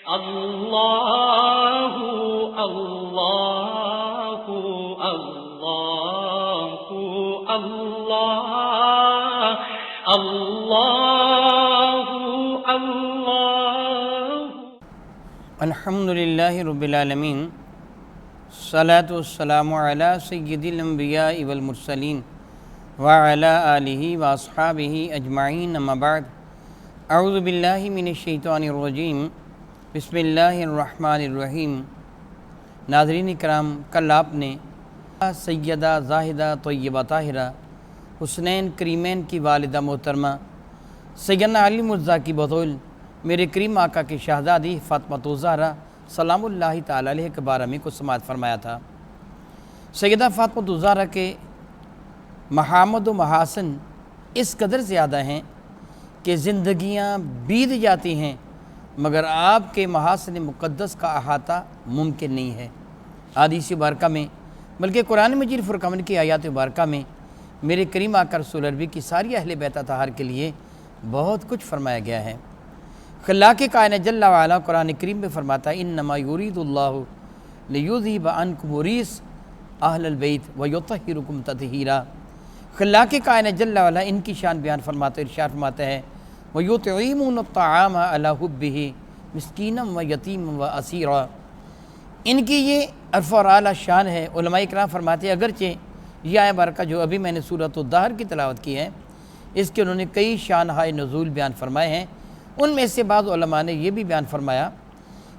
اللہ اللہ اللہ اللہ اللہ اللہ۔ الحمدللہ رب العالمین، الصلاۃ والسلام علی سید الانبیاء والمرسلین وعلی آلہ واصحابہ اجمعین، اما بعد، اعوذ باللہ من الشیطان الرجیم، بسم اللہ الرحمن الرحیم۔ ناظرین کرام، کل آپ نے سیدہ زاہدہ طیبہ طاہرہ حسنین کریمین کی والدہ محترمہ سیدنا علی مرزا کی بطول میرے کریم آقا کی شہزادی فاطمہ الزہرا سلام اللہ تعالی علیہ کے بارے میں کچھ سماعت فرمایا تھا۔ سیدہ فاطمہ الزہرا کے محامد و محاسن اس قدر زیادہ ہیں کہ زندگیاں بیت جاتی ہیں مگر آپ کے محاسن مقدس کا احاطہ ممکن نہیں ہے۔ حدیث مبارکہ میں بلکہ قرآن مجید فرقان کی آیات مبارکہ میں میرے کریم آقا رسول عربی کی ساری اہل بیت اطہار کے لیے بہت کچھ فرمایا گیا ہے۔ خلاق کائنات جل وعلا قرآن کریم میں فرماتا ہے انما یرید اللہ لیذہب عنکم الرجس اہل البیت ویطہرکم تطہیرا۔ خلاق کائنات جل وعلا ان کی شان بیان فرماتا ہے، ارشاد فرماتا ہے وَيُطْعِمُونَ الطَّعَامَ عَلَىٰ حُبِّهِ مِسْكِينًا وَيَتِيمًا وَأَسِيرًا۔ ان کی یہ عرف اور اعلیٰ شان ہے۔ علماء اکرام فرماتے ہیں اگرچہ یہ آیت برکہ جو ابھی میں نے سورۃ الدہر کی تلاوت کی ہے، اس کے انہوں نے کئی شانہائے نزول بیان فرمائے ہیں۔ ان میں سے بعض علماء نے یہ بھی بیان فرمایا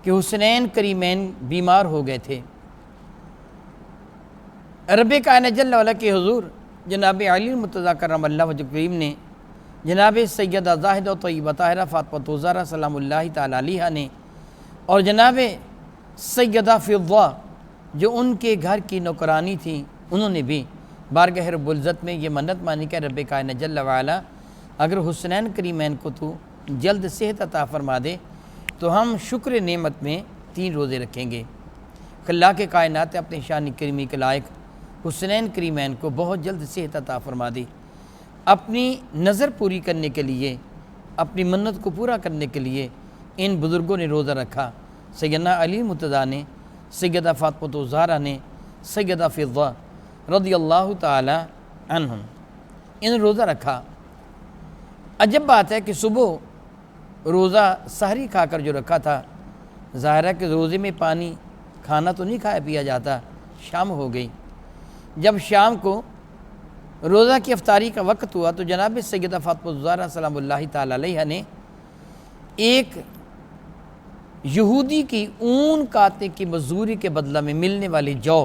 کہ حسنین کریمین بیمار ہو گئے تھے۔ رب کائنات جل وعلا کے حضور جناب علی المرتضیٰ کرم اللہ وجہ کریم نے جناب سیدہ زاہدہ طیبہ طاہرہ فاطمہ الزہرا سلام اللہ تعالی علیہ نے اور جناب سیدہ فضہ جو ان کے گھر کی نوکرانی تھیں، انہوں نے بھی بارگاہ رب العزت میں یہ منت مانی کہ رب کائنات جل وعلا اگر حسنین کریمین کو تو جلد صحت عطا فرما دے تو ہم شکر نعمت میں 3 روزے رکھیں گے۔ خلاق کائنات اپنے شان کریمی کے لائق حسنین کریمین کو بہت جلد صحت عطا فرما دی۔ اپنی نظر پوری کرنے کے لیے، اپنی منت کو پورا کرنے کے لیے ان بزرگوں نے روزہ رکھا۔ سیدنا علی مرتضیٰ نے، سیدہ فاطمہ الزہرا نے، سیدہ فضہ رضی اللہ تعالی عنہم، ان روزہ رکھا۔ عجب بات ہے کہ صبح روزہ سحری کھا کر جو رکھا تھا، ظاہر ہے کہ روزے میں پانی کھانا تو نہیں کھایا پیا جاتا، شام ہو گئی۔ جب شام کو روزہ کی افطاری کا وقت ہوا تو جناب سیدہ فاطمہ الزہرا سلام اللہ تعالی علیہ نے ایک یہودی کی اون کاٹنے کی مزدوری کے بدلہ میں ملنے والی جو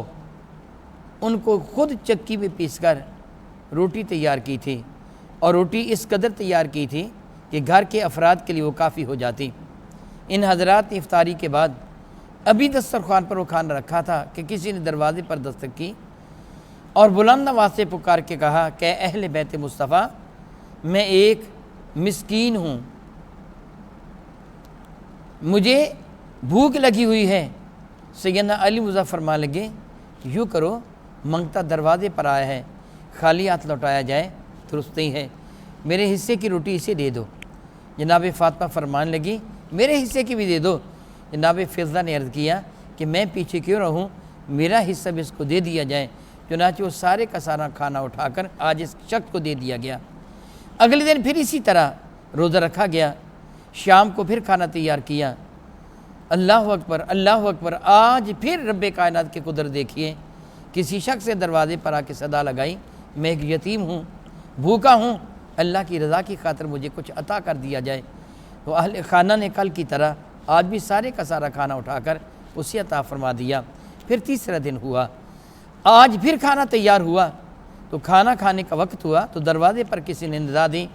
ان کو خود چکی میں پیس کر روٹی تیار کی تھی، اور روٹی اس قدر تیار کی تھی کہ گھر کے افراد کے لیے وہ کافی ہو جاتی۔ ان حضرات نے افطاری کے بعد ابھی دسترخوان پر وہ کھانا رکھا تھا کہ کسی نے دروازے پر دستک کی اور بلند آواز سے پکار کے کہا کہ اہل بیت مصطفیٰ، میں ایک مسکین ہوں، مجھے بھوک لگی ہوئی ہے۔ سیدنا علی مرزا فرما لگے یوں کرو، منگتا دروازے پر آیا ہے، خالی ہاتھ لوٹایا جائے درست ہی ہے، میرے حصے کی روٹی اسے دے دو۔ جناب فاطمہ فرمان لگی میرے حصے کی بھی دے دو۔ جناب فضہ نے عرض کیا کہ میں پیچھے کیوں رہوں، میرا حصہ بھی اس کو دے دیا جائے۔ چنانچہ وہ سارے کا سارا کھانا اٹھا کر آج اس شخص کو دے دیا گیا۔ اگلے دن پھر اسی طرح روزہ رکھا گیا، شام کو پھر کھانا تیار کیا۔ اللہ اکبر اللہ اکبر۔ آج پھر رب کائنات کی قدرت دیکھیے، کسی شخص سے دروازے پر آ کے صدا لگائی میں ایک یتیم ہوں، بھوکا ہوں، اللہ کی رضا کی خاطر مجھے کچھ عطا کر دیا جائے۔ تو اہل خانہ نے کل کی طرح آج بھی سارے کا سارا کھانا اٹھا کر اسے عطا فرما دیا۔ پھر تیسرا دن ہوا، آج پھر کھانا تیار ہوا، تو کھانا کھانے کا وقت ہوا تو دروازے پر کسی نے ندا دی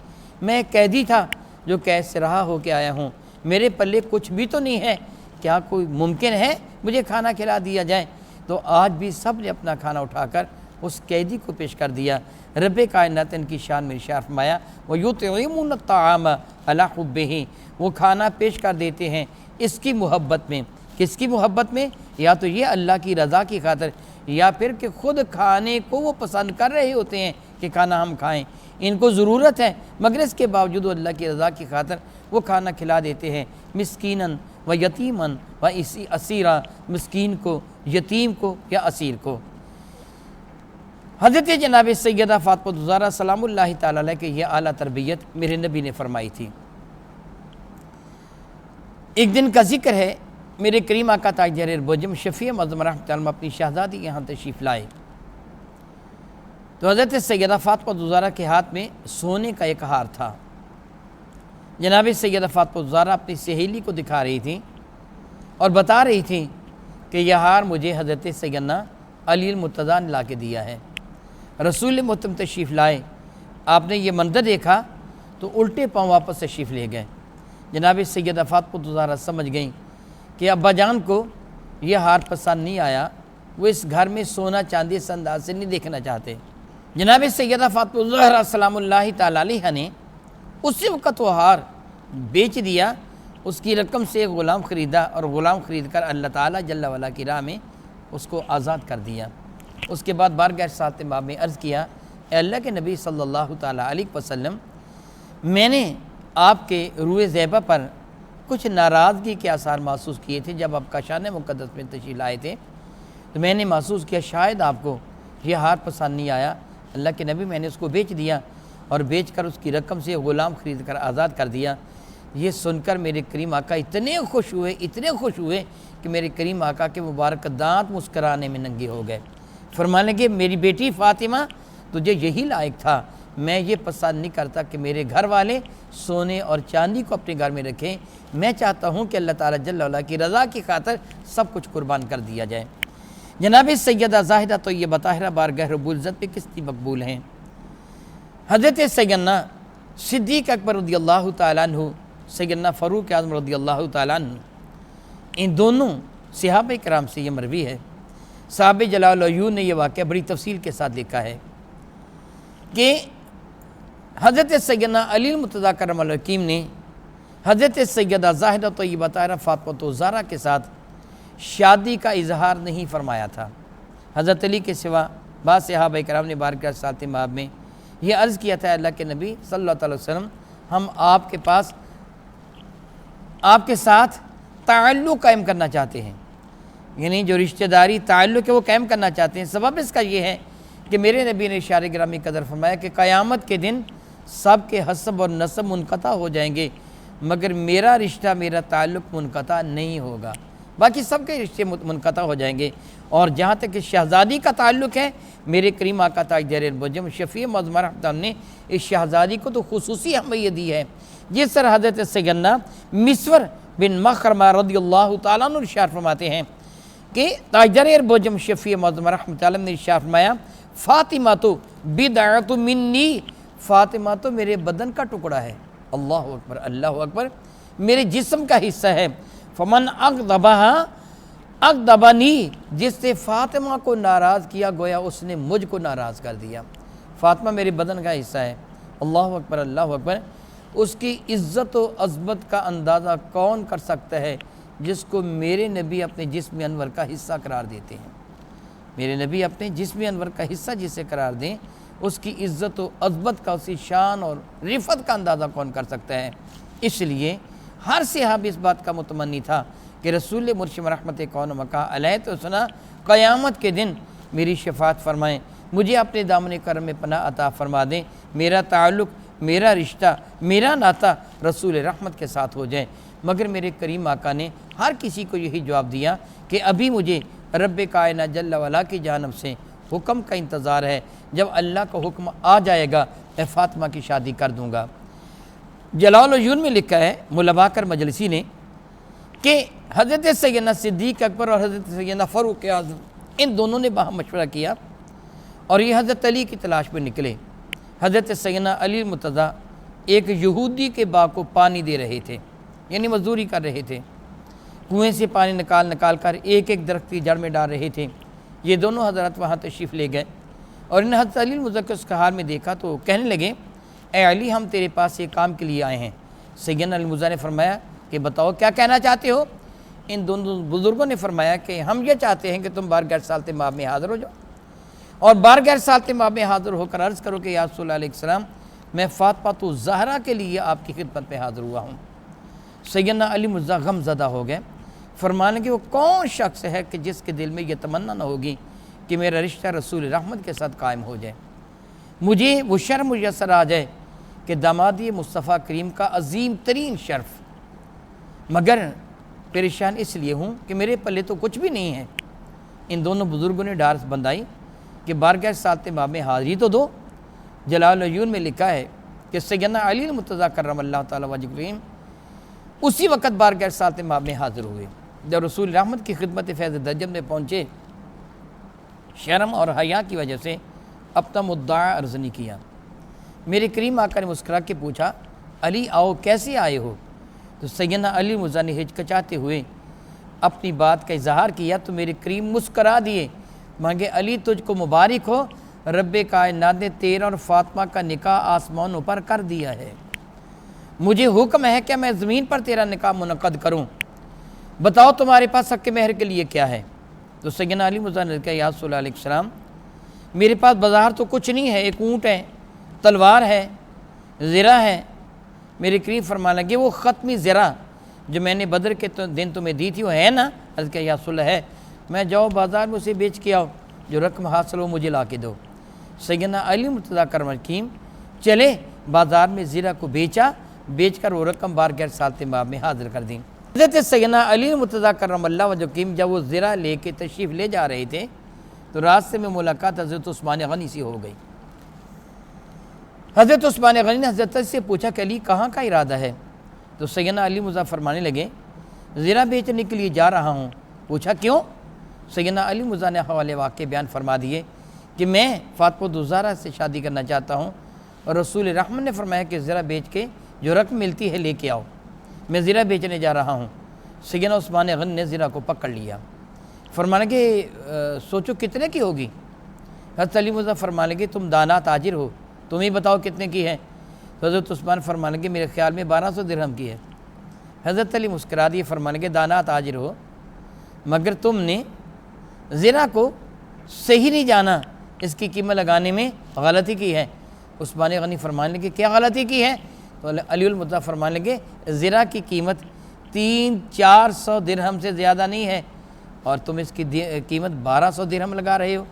میں ایک قیدی تھا جو قید سے رہا ہو کے آیا ہوں، میرے پلے کچھ بھی تو نہیں ہے، کیا کوئی ممکن ہے مجھے کھانا کھلا دیا جائے؟ تو آج بھی سب نے اپنا کھانا اٹھا کر اس قیدی کو پیش کر دیا۔ رب کائنات ان کی شان میں ارشاد فرمایا وَيُطْعِمُونَ الطَّعَامَ عَلَىٰ حُبِّهِ، وہ کھانا پیش کر دیتے ہیں اس کی محبت میں۔ کس کی محبت میں؟ یا تو یہ اللہ کی رضا کی خاطر، یا پھر کہ خود کھانے کو وہ پسند کر رہے ہوتے ہیں کہ کھانا ہم کھائیں، ان کو ضرورت ہے مگر اس کے باوجود اللہ کی رضا کی خاطر وہ کھانا کھلا دیتے ہیں۔ مسکیناً و یتیمن و اسیرا، مسکین کو، یتیم کو یا اسیر کو۔ حضرت جناب سیدہ فاطمہ الزہرا سلام اللہ تعالیٰ علیہ کے یہ اعلیٰ تربیت میرے نبی نے فرمائی تھی۔ ایک دن کا ذکر ہے، میرے کریم آقا تاجدار البجم شفیع معظم رحمۃ اللہ اپنی شہزادی کے یہاں تشریف لائے تو حضرت سیدہ فاطمہ الزہرا کے ہاتھ میں سونے کا ایک ہار تھا۔ جناب سیدہ فاطمہ الزہرا اپنی سہیلی کو دکھا رہی تھیں اور بتا رہی تھیں کہ یہ ہار مجھے حضرت سیدنا علی المرتضیٰ نے لا کے دیا ہے۔ رسول محترم تشریف لائے، آپ نے یہ منظر دیکھا تو الٹے پاؤں واپس تشریف لے گئے۔ جناب سیدہ فاطمہ الزہرا سمجھ گئیں کہ ابا جان کو یہ ہار پسند نہیں آیا، وہ اس گھر میں سونا چاندی اس انداز سے نہیں دیکھنا چاہتے۔ جناب سیدہ فاطمہ الزہرا سلام اللہ تعالیٰ علیہ نے اسی وقت وہ ہار بیچ دیا، اس کی رقم سے ایک غلام خریدا اور غلام خرید کر اللہ تعالیٰ جل وعلا کی راہ میں اس کو آزاد کر دیا۔ اس کے بعد بارگاہ رسالت مآب میں عرض کیا، اے اللہ کے نبی صلی اللہ تعالیٰ علیہ وسلم، میں نے آپ کے روح زیبہ پر کچھ ناراضگی کے آثار محسوس کیے تھے جب آپ کاشان مقدس میں تشریف لائے تھے، تو میں نے محسوس کیا شاید آپ کو یہ ہار پسند نہیں آیا۔ اللہ کے نبی، میں نے اس کو بیچ دیا اور بیچ کر اس کی رقم سے غلام خرید کر آزاد کر دیا۔ یہ سن کر میرے کریم آقا اتنے خوش ہوئے کہ میرے کریم آقا کے مبارک دانت مسکرانے میں ننگے ہو گئے۔ فرمانے لگے، میری بیٹی فاطمہ، تجھے یہی لائق تھا، میں یہ پسند نہیں کرتا کہ میرے گھر والے سونے اور چاندی کو اپنے گھر میں رکھیں، میں چاہتا ہوں کہ اللہ تعالیٰ جل وعلا کی رضا کی خاطر سب کچھ قربان کر دیا جائے۔ جناب سیدہ زاہدہ طیبہ طاہرہ بارگاہ رب العزت پہ کتنی مقبول ہیں۔ حضرت سیدنا صدیق اکبر رضی اللہ تعالیٰ عنہ، سیدنا فاروق اعظم رضی اللہ تعالیٰ عنہ، ان دونوں صحابہ کرام سے یہ مروی ہے۔ صحابہ جلال العیون نے یہ واقعہ بڑی تفصیل کے ساتھ لکھا ہے کہ حضرت سیدنا علی المرتضیٰ کرم اللہ حکیم نے حضرت سیدہ زاہدہ طیبہ طاہرہ فاطمہ الزہرا کے ساتھ شادی کا اظہار نہیں فرمایا تھا۔ حضرت علی کے سوا بعض صحابہ کرام نے بارگاہ رسالت مآب میں یہ عرض کیا تھا، اللہ کے نبی صلی اللہ علیہ وسلم، ہم آپ کے ساتھ تعلق قائم کرنا چاہتے ہیں، یعنی جو رشتہ داری تعلق ہے وہ قائم کرنا چاہتے ہیں۔ سبب اس کا یہ ہے کہ میرے نبی نے اشارہ گرامی قدر فرمایا کہ قیامت کے دن سب کے حسب اور نسب منقطع ہو جائیں گے، مگر میرا رشتہ، میرا تعلق منقطع نہیں ہوگا، باقی سب کے رشتے منقطع ہو جائیں گے۔ اور جہاں تک کہ شہزادی کا تعلق ہے، میرے کریم آقا تاجدار البجم شفیع معظم رحمۃ اللہ نے اس شہزادی کو تو خصوصی اہمیت دی ہے، جس طرح حضرت سیدنا مسور بن مخرمہ رضی اللہ تعالیٰ عنہ ارشاد فرماتے ہیں کہ تاجدار البجم شفیع معظم رحمۃ اللہ نے ارشاد فرمایا، فاطمہ تو بدعۃ منی، فاطمہ تو میرے بدن کا ٹکڑا ہے، اللہ اکبر اللہ اکبر، میرے جسم کا حصہ ہے۔ فمن اغضبنی، جس نے فاطمہ کو ناراض کیا گویا اس نے مجھ کو ناراض کر دیا۔ فاطمہ میرے بدن کا حصہ ہے، اللہ اکبر اللہ اکبر۔ اس کی عزت و عظمت کا اندازہ کون کر سکتا ہے جس کو میرے نبی اپنے جسم انور کا حصہ قرار دیتے ہیں۔ میرے نبی اپنے جسم انور کا حصہ جسے قرار دیں، اس کی عزت و عظمت کا، اس کی شان اور رفعت کا اندازہ کون کر سکتا ہے۔ اس لیے ہر صحابی اس بات کا متمنی تھا کہ رسول مرشد رحمت کون مکہ علیہ السلام قیامت کے دن میری شفاعت فرمائیں، مجھے اپنے دامن کرم میں پناہ عطا فرما دیں، میرا تعلق، میرا رشتہ، میرا ناطہ رسول رحمت کے ساتھ ہو جائے۔ مگر میرے کریم آقا نے ہر کسی کو یہی جواب دیا کہ ابھی مجھے رب کائنات جل وعلا کی جانب سے حکم کا انتظار ہے، جب اللہ کا حکم آ جائے گا میں فاطمہ کی شادی کر دوں گا۔ جلال العیون میں لکھا ہے مولا باقر مجلسی نے کہ حضرت سیدنا صدیق اکبر اور حضرت سیدنا فاروق اعظم ان دونوں نے باہم مشورہ کیا اور یہ حضرت علی کی تلاش میں نکلے۔ حضرت سیدنا علی المرتضیٰ ایک یہودی کے باغ کو پانی دے رہے تھے، یعنی مزدوری کر رہے تھے، کنویں سے پانی نکال کر ایک ایک درخت کی جڑ میں ڈال رہے تھے۔ یہ دونوں حضرات وہاں تشریف لے گئے اور انہیں حضرت علی المرتضیٰ اس کا حال میں دیکھا تو کہنے لگے، اے علی، ہم تیرے پاس ایک کام کے لیے آئے ہیں۔ سیدنا علی المرتضیٰ نے فرمایا کہ بتاؤ کیا کہنا چاہتے ہو؟ ان دونوں بزرگوں نے فرمایا کہ ہم یہ چاہتے ہیں کہ تم بارگاہ رسالت مآب میں حاضر ہو جاؤ اور بارگاہ رسالت مآب میں حاضر ہو کر عرض کرو کہ یا رسول اللہ علیہ السلام، میں فاطمہ الزہرا کے لیے آپ کی خدمت میں حاضر ہوا ہوں۔ سیدنا علی مرزا غم زدہ ہو گئے، فرمانے لگے وہ کون شخص ہے کہ جس کے دل میں یہ تمنا نہ ہوگی کہ میرا رشتہ رسول رحمت کے ساتھ قائم ہو جائے، مجھے وہ شرف میسر آ جائے کہ دامادی مصطفیٰ کریم کا عظیم ترین شرف، مگر پریشان اس لیے ہوں کہ میرے پلے تو کچھ بھی نہیں ہے۔ ان دونوں بزرگوں نے ڈار بندائی کہ بارگاہ ساتھ باب میں حاضری تو دو۔ جلال العیون میں لکھا ہے کہ سیدنا علی المرتضیٰ کرم اللہ تعالیٰ وجہ کریم اسی وقت بارگاہ ساتھ باب میں حاضر ہوئے۔ جب رسول رحمت کی خدمت فیض دجم میں پہنچے، شرم اور حیا کی وجہ سے اپنا مدعا عرض نہیں کیا۔ میرے کریم آقا نے مسکرا کے پوچھا، علی آؤ، کیسے آئے ہو؟ تو سیدنا علی مرزا نے ہچکچاتے ہوئے اپنی بات کا اظہار کیا تو میرے کریم مسکرا دیے، مانگے علی تجھ کو مبارک ہو، رب کائنات نے تیرا اور فاطمہ کا نکاح آسمانوں پر کر دیا ہے، مجھے حکم ہے کہ میں زمین پر تیرا نکاح منعقد کروں، بتاؤ تمہارے پاس حق مہر کے لیے کیا ہے؟ تو سیدنا علی مرزا نے کہا، یا رسول اللہ علیہ السلام میرے پاس بازار تو کچھ نہیں ہے، ایک اونٹ ہے، تلوار ہے، زرہ ہے۔ میرے کریم فرمانے لگے، وہ ختمی زرہ جو میں نے بدر کے دن تمہیں دی تھی وہ ہے نا؟ عرض کیا، یا رسول اللہ ہے۔ میں جاؤ بازار میں اسے بیچ کے آؤ، جو رقم حاصل ہو مجھے لا کے دو۔ سیدنا علی مرتضیٰ کرم الحکیم چلے بازار میں زرہ کو بیچ کر وہ رقم بارگاہ رسالت باب میں حاضر کر دی۔ حضرت سیدنا علی مرتضیٰ کرم اللہ وجہ الکریم جب وہ زرہ لے کے تشریف لے جا رہے تھے تو راستے میں ملاقات حضرت عثمان غنی سے ہو گئی۔ حضرت عثمان غنی نے حضرت سے پوچھا کہ علی کہاں کا ارادہ ہے؟ تو سیدنا علی مرزا فرمانے لگے، زرہ بیچنے کے لیے جا رہا ہوں۔ پوچھا کیوں؟ سیدنا علی مرزا نے حوالے واقع بیان فرما دیے کہ میں فاطمہ الزہرا سے شادی کرنا چاہتا ہوں، اور رسول رحمت نے فرمایا کہ زرہ بیچ کے جو رقم ملتی ہے لے کے آؤ، میں زرہ بیچنے جا رہا ہوں۔ سیدنا عثمان غنی نے زرہ کو پکڑ لیا، فرمانے کہ سوچو کتنے کی ہوگی؟ حضرت علی مرزا فرمانے کہ تم دانا تاجر ہو، تم ہی بتاؤ کتنے کی ہے؟ حضرت عثمان فرمانے کہ میرے خیال میں 1200 درہم کی ہے۔ حضرت علی مسکرا دیے، فرمانے کہ دانا تاجر ہو مگر تم نے زرہ کو صحیح نہیں جانا، اس کی قیمت لگانے میں غلطی کی ہے۔ عثمان غنی فرمانے لگے کیا غلطی کی ہے؟ تو علی المرتضیٰ فرمانے لگے زرہ کی قیمت 300-400 درہم سے زیادہ نہیں ہے اور تم اس کی قیمت 1200 درہم لگا رہے ہو۔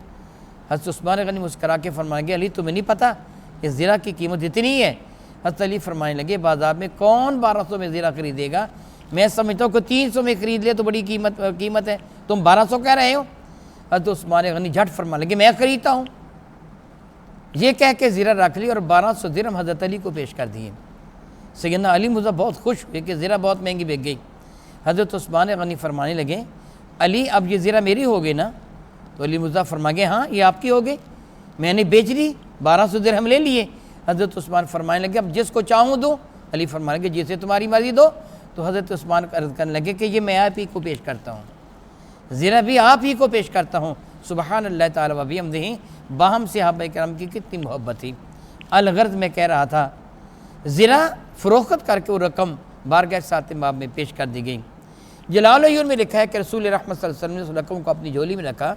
حضرت عثمان غنی مسکرا کے فرمانے لگے علی تمہیں نہیں پتہ اس زرہ کی قیمت اتنی ہے؟ حضرت علی فرمانے لگے بازار میں کون 1200 میں زرہ خریدے گا؟ میں سمجھتا ہوں کہ 300 میں خرید لے تو بڑی قیمت ہے، تم 1200 کہہ رہے ہو؟ حضرت عثمان غنی جھٹ فرمانے لگے میں خریدتا ہوں۔ یہ کہہ کے زرہ رکھ لی اور 1200 درہم حضرت علی کو پیش کر دیے۔ سیدنا علی مرزا بہت خوش ہوئے کہ زرہ بہت مہنگی بک گئی۔ حضرت عثمان غنی فرمانے لگے علی اب یہ زرہ میری ہو گئی نا؟ تو علی مرزا فرما گئے ہاں یہ آپ کی ہو گئی، میں نے بیچ لی، 1200 درہم لے لیے۔ حضرت عثمان فرمانے لگے اب جس کو چاہوں دوں؟ علی فرمانے لگے جسے تمہاری مرضی دو۔ تو حضرت عثمان عرض کرنے لگے کہ یہ میں آپ ہی کو پیش کرتا ہوں، زرہ بھی آپ ہی کو پیش کرتا ہوں۔ سبحان اللہ تعالیٰ و بحمدہ، باہم صحابہ کرام کی کتنی محبت تھی۔ الغرض میں کہہ رہا تھا زرہ فروخت کر کے وہ رقم بارگاہ ساتھ باب میں پیش کر دی گئی۔ جلال العیون میں لکھا ہے کہ رسول رحمت صلی اللہ علیہ وسلم نے اس رقم کو اپنی جھولی میں رکھا،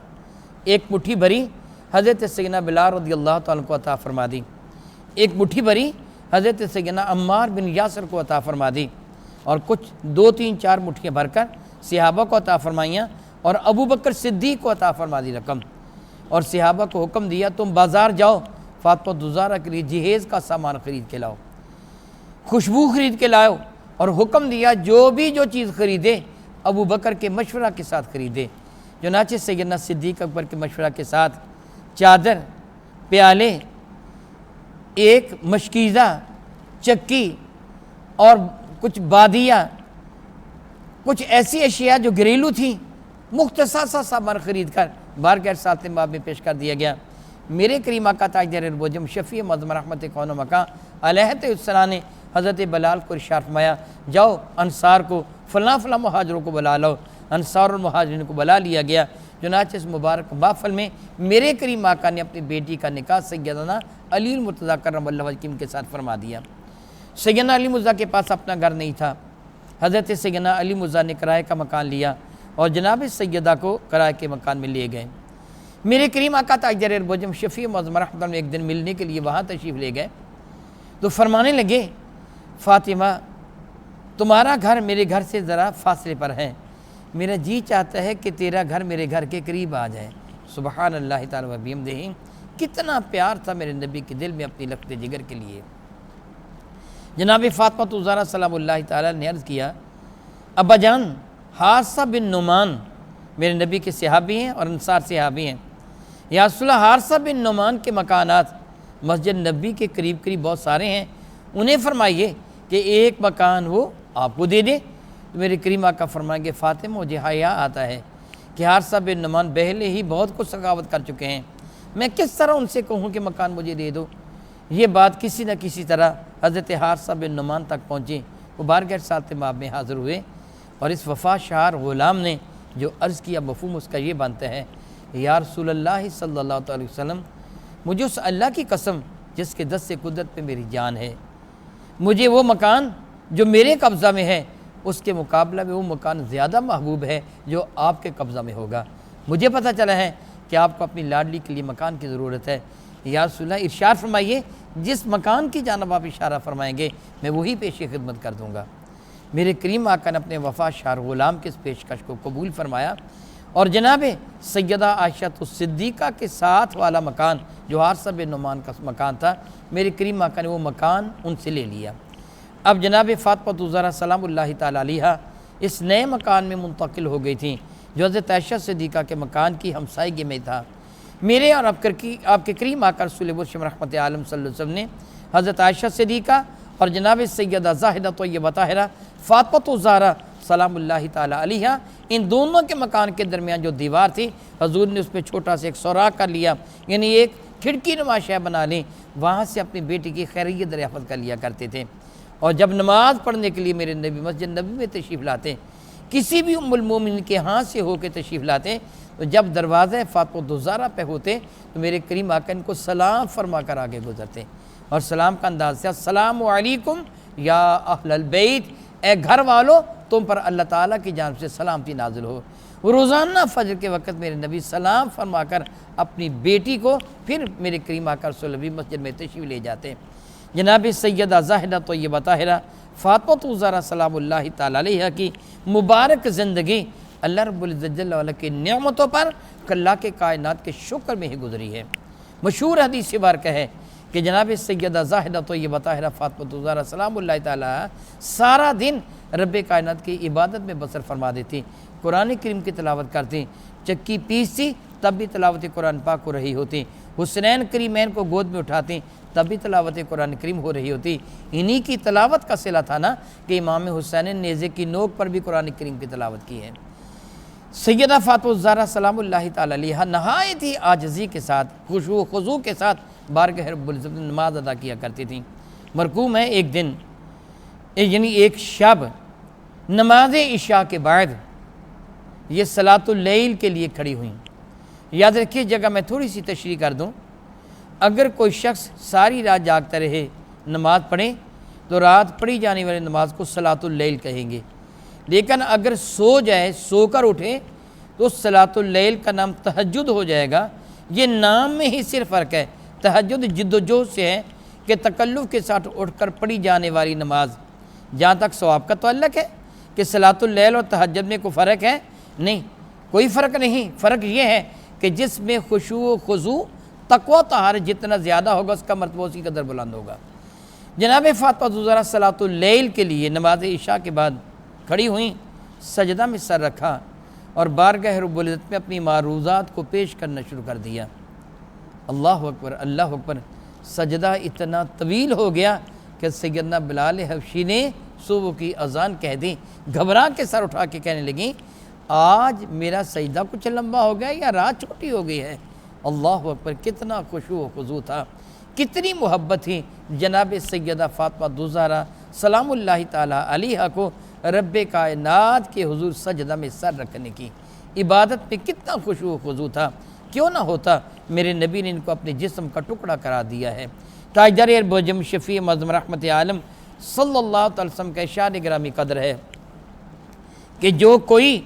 ایک مٹھی بھری حضرت سیدنا بلال رضی اللہ تعالیٰ کو عطا فرما دی، ایک مٹھی بھری حضرت سیدنا عمار بن یاسر کو عطا فرما دی، اور کچھ 2-3-4 مٹھیاں بھر کر صحابہ کو عطا فرمائیاں اور ابو بکر صدیق کو عطا فرما دی رقم، اور صحابہ کو حکم دیا تم بازار جاؤ فاطمہ الزہرا کے لیے جہیز کا سامان خرید کے لاؤ، خوشبو خرید کے لاؤ، اور حکم دیا جو چیز خریدے ابو بکر کے مشورہ کے ساتھ خریدے۔ چنانچہ سیدنا صدیق اکبر کے مشورہ کے ساتھ چادر، پیالے، ایک مشکیزہ، چکی اور کچھ بادیاں، کچھ ایسی اشیاء جو گھریلو تھیں، مختصر سا سامان خرید کر بارگاہ رسالت باب میں پیش کر دیا گیا۔ میرے کریم آقا تاجدار البوجم شفیع معظم رحمت کون و مکان علیہ السلام نے حضرت بلال کو ارشاد فرمایا جاؤ انصار کو فلاں مہاجروں کو بلا لو۔ انصار المہاجرین کو بلا لیا گیا۔ چنانچہ اس مبارک محفل میں میرے کریم آقا نے اپنی بیٹی کا نکاح سیدنا علی المرتضیٰ کرم اللہ وجہہ کے ساتھ فرما دیا۔ سیدنا علی مرزا کے پاس اپنا گھر نہیں تھا، حضرت سیدنا علی مرزا نے کرائے کا مکان لیا اور جناب سیدہ کو کرائے کے مکان میں لے گئے۔ میرے کریم آقا تاجدار البوجم شفیع معظم رحمت اللہ ایک دن ملنے کے لیے وہاں تشریف لے گئے تو فرمانے لگے فاطمہ تمہارا گھر میرے گھر سے ذرا فاصلے پر ہے، میرا جی چاہتا ہے کہ تیرا گھر میرے گھر کے قریب آ جائے۔ سبحان اللہ تعالیٰ و بحمدہ، کتنا پیار تھا میرے نبی کے دل میں اپنی لخت جگر کے لیے۔ جناب فاطمہ الزہرا سلام اللہ تعالیٰ نے عرض کیا، ابا جان حارثہ بن نعمان میرے نبی کے صحابی ہیں اور انصار صحابی ہیں، یا رسول اللہ حارثہ بن نعمان کے مکانات مسجد نبی کے قریب قریب بہت سارے ہیں، انہیں فرمائیے کہ ایک مکان وہ آپ کو دے دیں۔ تو میرے کریم آقا فرمائیں گے، فاطمہ مجھے حیا آتا ہے کہ حارثہ بن نعمان پہلے ہی بہت کچھ سخاوت کر چکے ہیں، میں کس طرح ان سے کہوں کہ مکان مجھے دے دو۔ یہ بات کسی نہ کسی طرح حضرت حارثہ بن نعمان تک پہنچی، وہ بارگاہ رسالت مآب میں حاضر ہوئے، اور اس وفا شعار غلام نے جو عرض کیا مفہوم اس کا یہ بنتا ہے، یا رسول اللہ صلی اللہ علیہ وسلم، مجھے اس اللہ کی قسم جس کے دست سے قدرت پہ میری جان ہے، مجھے وہ مکان جو میرے قبضہ میں ہے اس کے مقابلہ میں وہ مکان زیادہ محبوب ہے جو آپ کے قبضہ میں ہوگا۔ مجھے پتہ چلا ہے کہ آپ کو اپنی لاڈلی کے لیے مکان کی ضرورت ہے، یا رسول اللہ ارشاد فرمائیے جس مکان کی جانب آپ اشارہ فرمائیں گے میں وہی پیش خدمت کر دوں گا۔ میرے کریم آقا نے اپنے وفا شعار غلام کے اس پیشکش کو قبول فرمایا، اور جناب سیدہ عائشہ الصدیقہ کے ساتھ والا مکان جو حارثہ بن نعمان کا مکان تھا، میرے کریم آقا نے وہ مکان ان سے لے لیا۔ اب جناب فاطمہ الزہرا سلام اللہ تعالیٰ علیہا اس نئے مکان میں منتقل ہو گئی تھیں جو حضرت عائشہ صدیقہ کے مکان کی ہمسائیگی میں تھا۔ میرے اور آپ کے کریم آقا رسول برشم رحمت عالم صلی اللہ علیہ وسلم نے حضرت عائشہ صدیقہ اور جناب سیدہ زاہدہ طیبہ طاہرہ فاطمہ الزہرا سلام اللہ تعالیٰ علیہا، ان دونوں کے مکان کے درمیان جو دیوار تھی حضور نے اس پہ چھوٹا سا ایک سوراخ کر لیا، یعنی ایک کھڑکی نما شے بنا لی، وہاں سے اپنی بیٹی کی خیریت دریافت کر لیا کرتے تھے۔ اور جب نماز پڑھنے کے لیے میرے نبی مسجد نبی میں تشریف لاتے، کسی بھی ام المومنین کے ہاں سے ہو کے تشریف لاتے، تو جب دروازہ فاطمہ الزہرا پہ ہوتے تو میرے کریم آقا ان کو سلام فرما کر آگے گزرتے، اور سلام کا انداز سے السلام علیکم یا اہل البیت، اے گھر والو تم پر اللہ تعالیٰ کی جانب سے سلامتی نازل ہو۔ روزانہ فجر کے وقت میرے نبی سلام فرما کر اپنی بیٹی کو پھر میرے کریم آقا رسول اللہ مسجد میں تشریف لے جاتے۔ جناب سیدہ زاہدہ طیبہ طاہرہ فاطمہ الزہرا سلام اللہ تعالیٰ علیہ کی مبارک زندگی اللہ رب العزت جل وعلا کی نعمتوں پر اللہ کے کائنات کے شکر میں ہی گزری ہے۔ مشہور حدیث مبارکہ ہے کہ جناب سیدہ زاہدہ طیبہ طاہرہ فاطمہ الزہرا سلام اللہ تعالیٰ سارا دن رب کائنات کی عبادت میں بسر فرما دیتی، قرآن کریم کی تلاوت کرتی، چکی پیستی تب بھی تلاوت قرآن پاک ہو رہی ہوتی، حسنین کریمین کو گود میں اٹھاتی تب بھی تلاوت قرآن کریم ہو رہی ہوتی۔ انہی کی تلاوت کا صلہ تھا نا کہ امام حسین نے نیزے کی نوک پر بھی قرآن کریم کی تلاوت کی ہے۔ سیدہ فاطمہ الزہرا سلام اللہ تعالیٰ علیہ نہایت ہی عاجزی کے ساتھ خشوع و خضوع کے ساتھ بارگاہ رب العزت میں نماز ادا کیا کرتی تھیں۔ مرقوم ہے ایک دن یعنی ایک شب نماز عشاء کے بعد یہ صلاۃ اللیل کے لیے کھڑی ہوئیں۔ یاد رکھیے جگہ میں تھوڑی سی تشریح کر دوں، اگر کوئی شخص ساری رات جاگتا رہے نماز پڑھے تو رات پڑھی جانے والی نماز کو صلاۃ اللیل کہیں گے، لیکن اگر سو جائے سو کر اٹھے تو صلاۃ اللیل کا نام تہجد ہو جائے گا۔ یہ نام میں ہی صرف فرق ہے، تہجد جد و جہد سے ہے کہ تکلف کے ساتھ اٹھ کر پڑھی جانے والی نماز۔ جہاں تک ثواب کا تعلق ہے کہ صلاۃ اللیل اور تہجد میں کوئی فرق ہے نہیں، کوئی فرق نہیں، فرق یہ ہے کہ جس میں خشوع و خضوع تقوی و طہارت جتنا زیادہ ہوگا اس کا مرتبہ اسی قدر بلند ہوگا۔ جناب فاطمہ الزہرا صلاۃ اللیل کے لیے نماز عشاء کے بعد کھڑی ہوئیں، سجدہ میں سر رکھا اور بارگاہ رب العزت میں اپنی معروضات کو پیش کرنا شروع کر دیا۔ اللہ اکبر اللہ اکبر، سجدہ اتنا طویل ہو گیا کہ سیدنا بلال حبشی نے صبح کی اذان کہہ دی، گھبرا کے سر اٹھا کے کہنے لگیں آج میرا سجدہ کچھ لمبا ہو گیا یا رات چھوٹی ہو گئی ہے۔ اللہ اکبر، کتنا خشوع و خضوع تھا، کتنی محبت تھی جناب سیدہ فاطمہ الزہرا سلام اللہ تعالیٰ علیہ کو رب کائنات کے حضور سجدہ میں سر رکھنے کی۔ عبادت میں کتنا خشوع و خضوع تھا، کیوں نہ ہوتا میرے نبی نے ان کو اپنے جسم کا ٹکڑا کرا دیا ہے۔ تاجدار بوجم شفیع معظم رحمت عالم صلی اللہ علیہ وسلم کا ارشاد گرامی قدر ہے کہ جو کوئی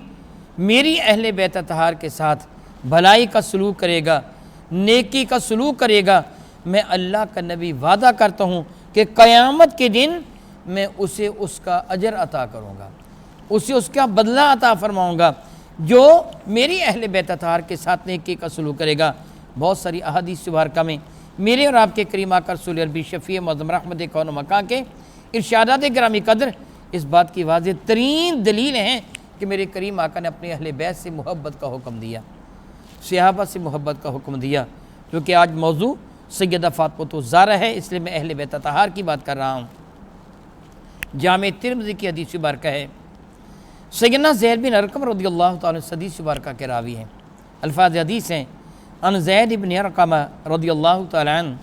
میری اہل بیت اطہار کے ساتھ بھلائی کا سلوک کرے گا، نیکی کا سلوک کرے گا، میں اللہ کا نبی وعدہ کرتا ہوں کہ قیامت کے دن میں اسے اس کا اجر عطا کروں گا، اسے اس کا بدلہ عطا فرماؤں گا جو میری اہل بیت اطہار کے ساتھ نیکی کا سلوک کرے گا۔ بہت ساری احادیث مبارکہ میں میرے اور آپ کے کریم آقا رسول عربی شفیع معظم رحمت کون و مکان کے ارشادات گرامی قدر اس بات کی واضح ترین دلیل ہیں کہ میرے کریم آقا نے اپنے اہل بیت سے محبت کا حکم دیا، صحابہ سے محبت کا حکم دیا۔ کیونکہ آج موضوع سیدہ فاطمہ الزہرا ہے، اس لیے میں اہل بیت اطہار کی بات کر رہا ہوں۔ جامع ترمذی کی حدیث مبارکہ ہے، سیدنا زید بن ارقم رضی اللہ تعالیٰ عنہ حدیث مبارکہ کے راوی ہیں۔ الفاظ حدیث ہیں، ان زید بن ارقم رضی اللہ تعالیٰ عنہ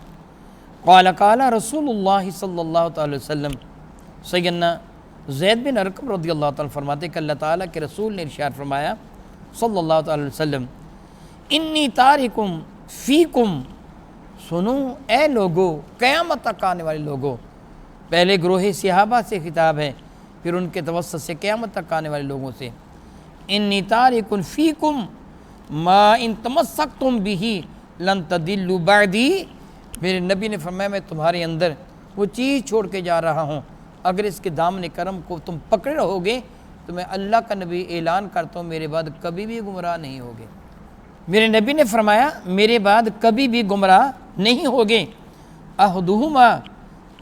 قال قال رسول اللہ صلی اللہ تعالیٰ وسلم، سیدنا زید بن ارقم رضی اللہ تعالیٰ فرماتے کہ اللہ تعالیٰ کے رسول نے ارشاد فرمایا صلی اللہ تعالیٰ وسلم، انی تارکم فیکم، سنو اے لوگو، قیامت تک آنے والے لوگوں، پہلے گروہ صحابہ سے خطاب ہے، پھر ان کے توسط سے قیامت تک آنے والے لوگوں سے، انی تارکن فیکم ما ان تمسکتم بہ لن تضلوا بعدی، میرے نبی نے فرمایا میں تمہارے اندر وہ چیز چھوڑ کے جا رہا ہوں، اگر اس کے دامن کرم کو تم پکڑے رہو گے تو میں اللہ کا نبی اعلان کرتا ہوں میرے بعد کبھی بھی گمراہ نہیں ہوگے۔ میرے نبی نے فرمایا میرے بعد کبھی بھی گمراہ نہیں ہوگے۔ احدہما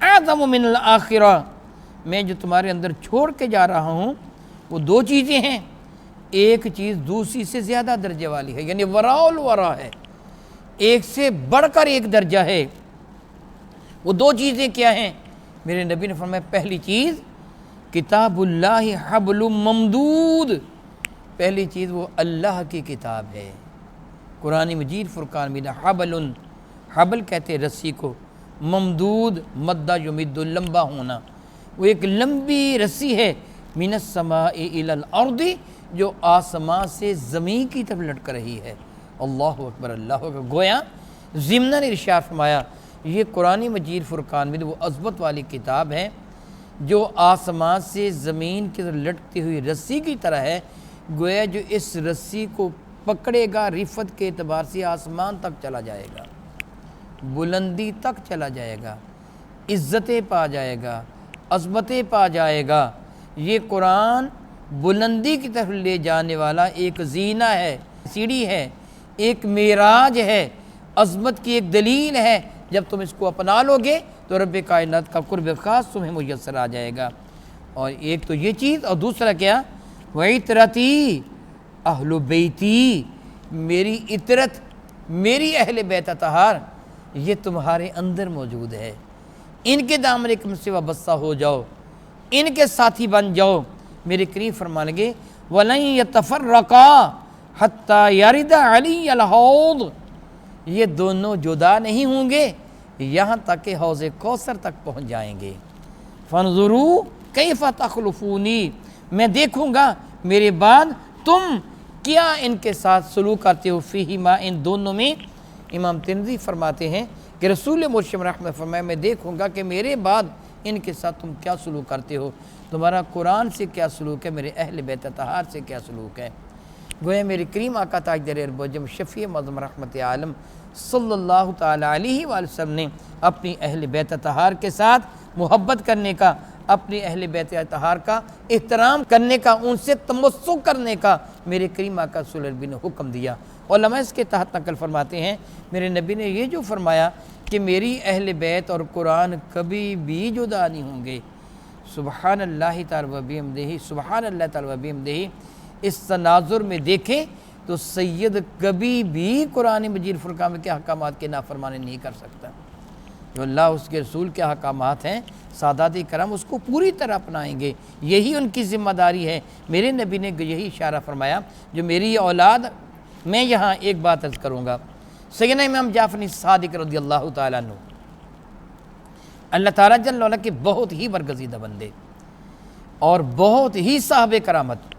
اعظم من الآخرہ، میں جو تمہارے اندر چھوڑ کے جا رہا ہوں وہ دو چیزیں ہیں، ایک چیز دوسری سے زیادہ درجے والی ہے، یعنی وراء الورا ہے، ایک سے بڑھ کر ایک درجہ ہے۔ وہ دو چیزیں کیا ہیں؟ میرے نبی نے فرمایا پہلی چیز کتاب اللہ حبل ممدود، پہلی چیز وہ اللہ کی کتاب ہے، قرآن مجید فرقان مجید۔ حبل کہتے ہیں رسی کو، ممدود مدہ یمد، لمبا ہونا، وہ ایک لمبی رسی ہے، من السماء الی الارض، جو آسمان سے زمین کی طرف لٹک رہی ہے۔ اللہ اکبر اللہ اکبر۔ گویا ضمناً ارشاد فرمایا یہ قرآن مجید فرقان میں وہ عظمت والی کتاب ہے جو آسمان سے زمین کی طرف لٹکتی ہوئی رسی کی طرح ہے، گویا جو اس رسی کو پکڑے گا رفت کے اعتبار سے آسمان تک چلا جائے گا، بلندی تک چلا جائے گا، عزتیں پا جائے گا، عظمتیں پا جائے گا۔ یہ قرآن بلندی کی طرف لے جانے والا ایک زینہ ہے، سیڑھی ہے، ایک معراج ہے، عظمت کی ایک دلیل ہے۔ جب تم اس کو اپنا لو گے تو رب کائنات کا قرب خاص تمہیں میسر آ جائے گا۔ اور ایک تو یہ چیز، اور دوسرا کیا؟ وَعِتْرَتِي اہل بیتی، میری عطرت، میری اہل بیت اطہار یہ تمہارے اندر موجود ہے، ان کے دامن کم سے وابستہ ہو جاؤ، ان کے ساتھی بن جاؤ۔ میرے کریم فرمانے گے وَلَن يَتَفَرَّقَا حَتَّى يَرِدَ عَلِيَّ الْحَوْض، یہ دونوں جدا نہیں ہوں گے یہاں تک کہ حوض کوثر تک پہنچ جائیں گے۔ فَانظُرُوا كَيْفَ تَخْلُفُونِي، میں دیکھوں گا میرے بعد تم کیا ان کے ساتھ سلوک کرتے ہو، فیہما، ان دونوں میں۔ امام ترمذی فرماتے ہیں کہ رسول مرشد رحمت فرمایا میں دیکھوں گا کہ میرے بعد ان کے ساتھ تم کیا سلوک کرتے ہو، تمہارا قرآن سے کیا سلوک ہے، میرے اہل بیت اطہار سے کیا سلوک ہے۔ گویا میرے کریم آقا تاجدار ارب و عجم شفیع معظم رحمت عالم صلی اللہ تعالیٰ علیہ وآلہ وسلم نے اپنی اہل بیت اطہار کے ساتھ محبت کرنے کا، اپنی اہل بیت اطہار کا احترام کرنے کا، ان سے تمسک کرنے کا میرے کریم آقا صلی اللہ علیہ وسلم نے حکم دیا۔ علماء اس کے تحت نقل فرماتے ہیں میرے نبی نے یہ جو فرمایا کہ میری اہل بیت اور قرآن کبھی بھی جدا نہیں ہوں گے، سبحان اللہ تعالی و بحمدہ، سبحان اللہ تعالی و بحمدہ، اس تناظر میں دیکھیں تو سید کبھی بھی قرآن مجید فرقان کے احکامات کے نافرمانی نہیں کر سکتا۔ جو اللہ اس کے رسول کے احکامات ہیں سادات کرام اس کو پوری طرح اپنائیں گے، یہی ان کی ذمہ داری ہے۔ میرے نبی نے یہی اشارہ فرمایا جو میری اولاد، میں یہاں ایک بات عرض کروں گا، سیدنا امام جعفر صادق رضی اللہ تعالیٰ عنہ، اللہ تعالیٰ جل وعلا کے بہت ہی برگزیدہ بندے اور بہت ہی صاحب کرامت،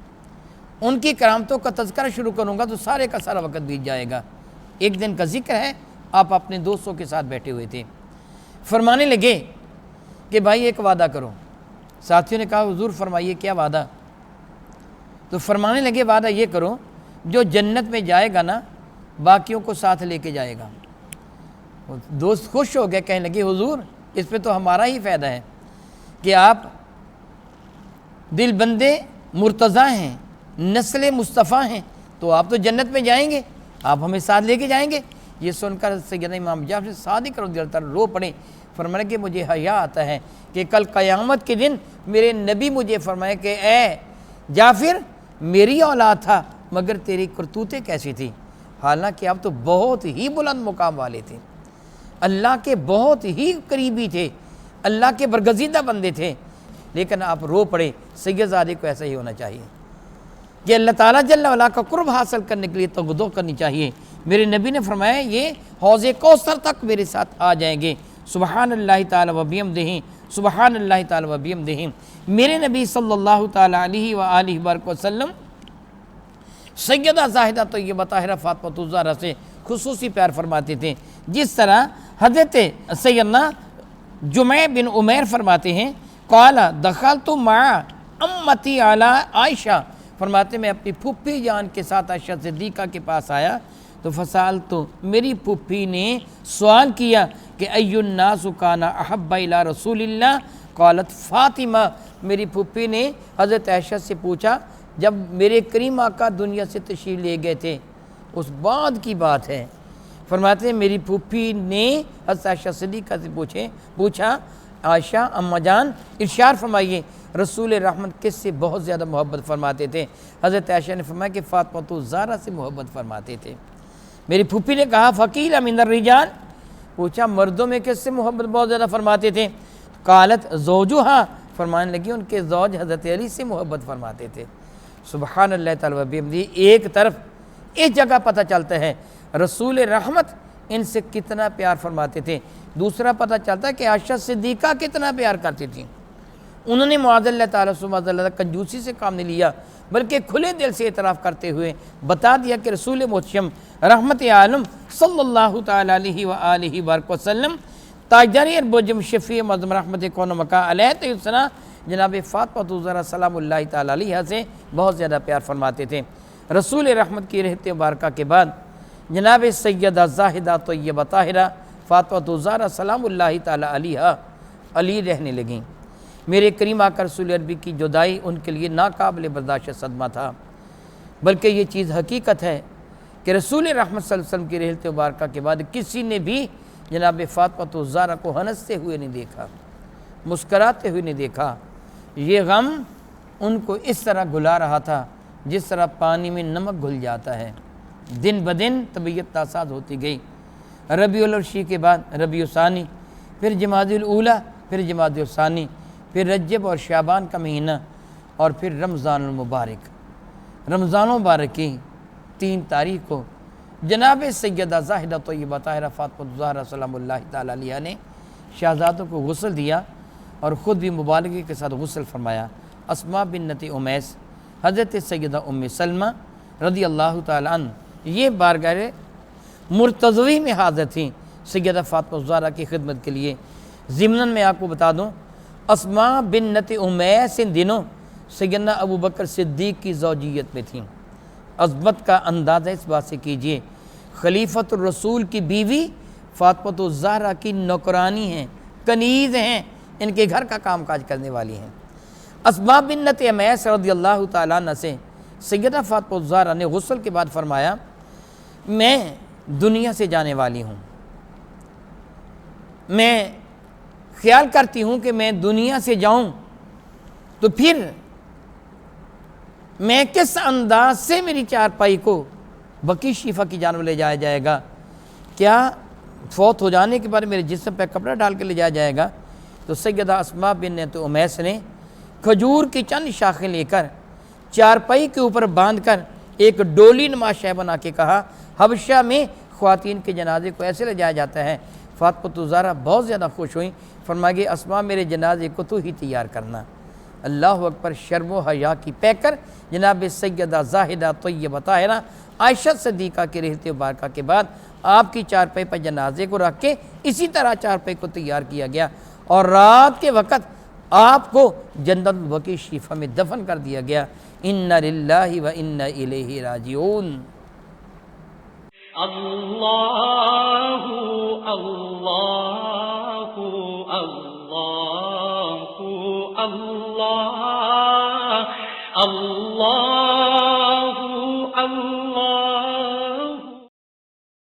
ان کی کرامتوں کا تذکرہ شروع کروں گا تو سارے کا سارا وقت بیت جائے گا۔ ایک دن کا ذکر ہے، آپ اپنے دوستوں کے ساتھ بیٹھے ہوئے تھے، فرمانے لگے کہ بھائی ایک وعدہ کرو۔ ساتھیوں نے کہا حضور فرمائیے کیا وعدہ؟ تو فرمانے لگے وعدہ یہ کرو جو جنت میں جائے گا نا باقیوں کو ساتھ لے کے جائے گا۔ دوست خوش ہو گئے، کہنے لگے حضور اس پہ تو ہمارا ہی فائدہ ہے۔ کہ آپ دل بندے مرتضیٰ ہیں، نسل مصطفیٰ ہیں، تو آپ تو جنت میں جائیں گے، آپ ہمیں ساتھ لے کے جائیں گے۔ یہ سن کر سیدنا امام جعفر صادق رضی اللہ عنہ رو پڑے، فرمایا کہ مجھے حیا آتا ہے کہ کل قیامت کے دن میرے نبی مجھے فرمائے کہ اے جعفر میری اولاد تھا مگر تیری کرتوتیں کیسی تھی، حالانکہ آپ تو بہت ہی بلند مقام والے تھے، اللہ کے بہت ہی قریبی تھے، اللہ کے برگزیدہ بندے تھے، لیکن آپ رو پڑے۔ سید زادے کو ایسا ہی ہونا چاہیے کہ اللہ تعالیٰ جل وعلا کا قرب حاصل کرنے کے لیے تغدو کرنی چاہیے۔ میرے نبی نے فرمایا یہ حوض کوثر تک میرے ساتھ آ جائیں گے، سبحان اللہ تعالیٰ و بحمدہ، سبحان اللہ تعالیٰ و بحمدہ۔ میرے نبی صلی اللہ تعالیٰ علیہ وآلہ وبارک وسلم سیدہ زاہدہ طیبہ طاہرہ فاطمہ الزہرا سے خصوصی پیار فرماتے تھے، جس طرح حضرت سیدنا جمع بن عمیر فرماتے ہیں قال دخلت مع امتی علی عائشہ، فرماتے میں اپنی پھوپھی جان کے ساتھ عائشہ صدیقہ کے پاس آیا تو فسألت، میری پھوپھی نے سوال کیا کہ ای الناس کان احب الی رسول اللہ، قالت فاطمہ، میری پھوپھی نے حضرت عائشہ سے پوچھا جب میرے کریم آقا دنیا سے تشریف لے گئے تھے، اس بعد کی بات ہے، فرماتے ہیں میری پھوپھی نے حضرت عائشہ صدیقہ سے پوچھا عائشہ اماں جان ارشاد فرمائیے رسول رحمت کس سے بہت زیادہ محبت فرماتے تھے؟ حضرت عائشہ نے فرمایا کہ فاطمہ الزہرا سے محبت فرماتے تھے۔ میری پھوپھی نے کہا فقیل من الرجال، پوچھا مردوں میں کس سے محبت بہت زیادہ فرماتے تھے؟ قالت زوجہا، فرمانے لگی ان کے زوج حضرت علی سے محبت فرماتے تھے۔ سبحان اللہ تعالیٰ و بحمدہ۔ ایک طرف اس جگہ پتہ چلتا ہے رسول رحمت ان سے کتنا پیار فرماتے تھے، دوسرا پتہ چلتا ہے کہ عائشہ صدیقہ کتنا پیار کرتی تھیں۔ انہوں نے معاذ اللہ تعالیٰ سبحانہ اللہ کنجوسی سے کام نہیں لیا، بلکہ کھلے دل سے اعتراف کرتے ہوئے بتا دیا کہ رسول محتشم رحمت عالم صلی اللہ تعالیٰ علیہ وآلہ وبارک وسلم تاجدار اربوجم شفیع معظم رحمت کون و مکان علیہ السلام جناب فاطمہ الزہرا سلام اللہ تعالیٰ علیہ سے بہت زیادہ پیار فرماتے تھے۔ رسول رحمت کی رہت مبارکہ کے بعد جناب سیدہ زاہدہ طیبہ طاہرہ فاطمہ الزہرا سلام اللہ تعالیٰ علیہ علی رہنے لگیں۔ میرے کریم آقا رسول عربی کی جدائی ان کے لیے ناقابل برداشت صدمہ تھا، بلکہ یہ چیز حقیقت ہے کہ رسول رحمت صلی اللہ علیہ وسلم کی رحلت مبارکہ کے بعد کسی نے بھی جناب فاطمہ الزہرا کو ہنستے ہوئے نہیں دیکھا، مسکراتے ہوئے نہیں دیکھا۔ یہ غم ان کو اس طرح گھلا رہا تھا جس طرح پانی میں نمک گھل جاتا ہے۔ دن بدن طبیعت ناساز ہوتی گئی۔ ربیع الاول کے بعد ربیع الثانی، پھر جمادی الاولیٰ، پھر جمادی الثانی، پھر رجب اور شعبان کا مہینہ، اور پھر رمضان المبارک۔ رمضان المبارک کی 3 تاریخ کو جناب سیدہ زاہدہ طیبہ طاہرہ فاطمہ الزہرا سلام اللہ تعالیٰ علیہ نے شہزادوں کو غسل دیا اور خود بھی مبالغے کے ساتھ غسل فرمایا۔ اسماء بنت امیس، حضرت سیدہ ام سلمہ رضی اللہ تعالیٰ عنہ یہ بارگاہ مرتضوی میں حاضر تھیں سیدہ فاطمہ الزہرا کی خدمت کے لیے۔ ضمناً میں آپ کو بتا دوں اسماء بنت امیس ان دنوں سیدنا ابو بکر صدیق کی زوجیت میں تھیں۔ عظمت کا اندازہ اس بات سے کیجئے خلیفۃ الرسول کی بیوی فاطمہ الزہرا کی نوکرانی ہیں، کنیز ہیں، ان کے گھر کا کام کاج کرنے والی ہیں۔ اسماء بنت امیس رضی اللہ تعالیٰ عنہ سے سیدہ فاطمہ الزہرا نے غسل کے بعد فرمایا میں دنیا سے جانے والی ہوں، میں خیال کرتی ہوں کہ میں دنیا سے جاؤں تو پھر میں کس انداز سے میری چارپائی کو بقیع شیفہ کی جانب لے جایا جائے گا، کیا فوت ہو جانے کے بعد میرے جسم پہ کپڑا ڈال کے لے جایا جائے گا؟ تو سیدہ اسماء بنت امیس نے کھجور کی چند شاخیں لے کر چارپائی کے اوپر باندھ کر ایک ڈولی نما شے بنا کے کہا حبشہ میں خواتین کے جنازے کو ایسے لے جایا جاتا ہے۔ فاطمہ الزہرا بہت زیادہ خوش ہوئیں، فرمایا اسماء میرے جنازے کو تو ہی تیار کرنا۔ اللہ اکبر، شرم و حیا کی پیکر جناب سیدہ زاہدہ طیبہ طاہرہ عائشہ صدیقہ کی رحلت مبارکہ کے بعد آپ کی چارپائی پر جنازے کو رکھ کے اسی طرح چارپائی کو تیار کیا گیا اور رات کے وقت آپ کو جنت البقیع شیفہ میں دفن کر دیا گیا۔ انا للہ و انا الیہ راجعون۔ اللہ اللہ اللہ الله الله